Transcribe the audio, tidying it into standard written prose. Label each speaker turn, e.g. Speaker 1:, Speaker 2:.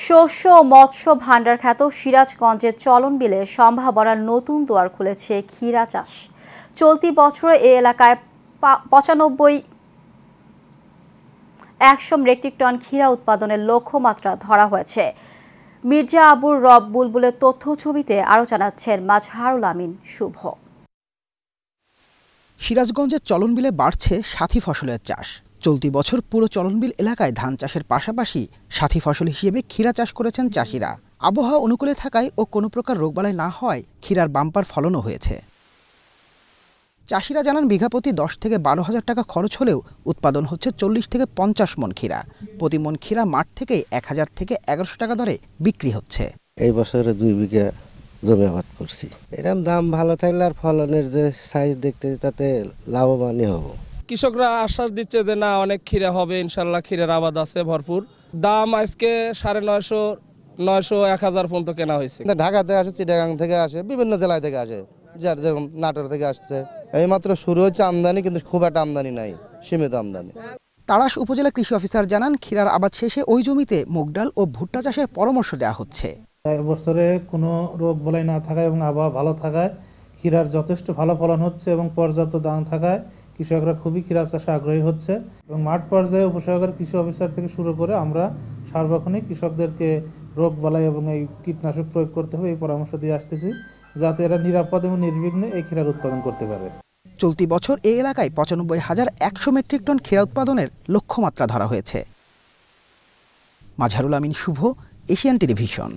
Speaker 1: শস্য ও মৎস্য ভাণ্ডার খ্যাত সিরাজগঞ্জের চলনবিলে সম্ভাবনার নতুন দুয়ার খুলেছে ক্ষীরা চাষ। চলতি বছরে এ এলাকায় 95,100 মেট্রিক টন ক্ষীরা উৎপাদনের লক্ষ্যমাত্রা ধরা হয়েছে। মির্জা আবুর রব বুলবুলের তথ্য ছবিতে আরও জানাচ্ছেন মাজহারুল আমিন শুভ।
Speaker 2: সিরাজগঞ্জের চলনবিলে বাড়ছে সাথী ফসলের চাষ। চলতি বছর পুরো চলনবিল এলাকায় ধান চাষের পাশাপাশি সাথী ফসল হিসেবে ক্ষীরা চাষ করেছেন চাষিরা। আবহাওয়া অনুকূলে থাকায় ও কোনো প্রকার রোগবালাই না হওয়ায় ক্ষীরার বাম্পার ফলনও হয়েছে। চাষিরা জানান বিঘা প্রতি 10 থেকে 12,000 টাকা খরচ হলেও উৎপাদন হচ্ছে 40 থেকে 50 মন ক্ষীরা। প্রতি মন ক্ষীরা মাঠ থেকে 1000 থেকে 1100 টাকা দরে বিক্রি হচ্ছে।
Speaker 3: এই বছরে 2 বিঘা জমি আবাদ করছি। এরকম দাম ভালো থাকলে আর ফলনের যে সাইজ দেখতে তাতে লাভবানই হব।
Speaker 4: কৃষকরা আশ্বাস দিচ্ছে যে না, অনেক ক্ষীরা হবে, ইনশাল্লাহ ক্ষীরের আবাদ আছে ভরপুর। দাম আজকে 950, 900, 1000 পর্যন্ত কেনা হয়েছে।
Speaker 5: ঢাকা থেকে আসে, চিটাগাং থেকে আসে, বিভিন্ন জেলায় থেকে আসে, যেরকম নাটোর থেকে আসছে। এই মাত্র শুরু হচ্ছে আমদানি, কিন্তু খুব একটা আমদানি নাই, সীমিত আমদানি।
Speaker 2: তাড়াশ উপজেলা কৃষি অফিসার জানান ক্ষীরার আবাদ শেষে ওই জমিতে মুগ ডাল ও ভুট্টা চাষের পরামর্শ দেওয়া হচ্ছে।
Speaker 6: এবছরে কোনো রোগ বলাই না থাকায় এবং আবহাওয়া ভালো থাকায় ক্ষীরার যথেষ্ট ভালো ফলন হচ্ছে এবং পর্যাপ্ত দাম থাকায় কৃষকরা খুবই ক্ষীরা চাষে আগ্রহী হচ্ছে এবং মাঠ পর্যায়ে উপসহকারী কৃষি অফিসার থেকে শুরু করে আমরা সার্বক্ষণিক কৃষকদেরকে রোগ বালাই এবং এই কীটনাশক প্রয়োগ করতে হবে এই পরামর্শ দিয়ে আসতেছি, যাতে এরা নিরাপদ এবং নির্বিঘ্নে এই ক্ষীরার উৎপাদন করতে পারে।
Speaker 2: চলতি বছর এই এলাকায় 95,100 মেট্রিক টন ক্ষীরা উৎপাদনের লক্ষ্যমাত্রা ধরা হয়েছে। মাজহারুল আমিন শুভ, এশিয়ান টেলিভিশন।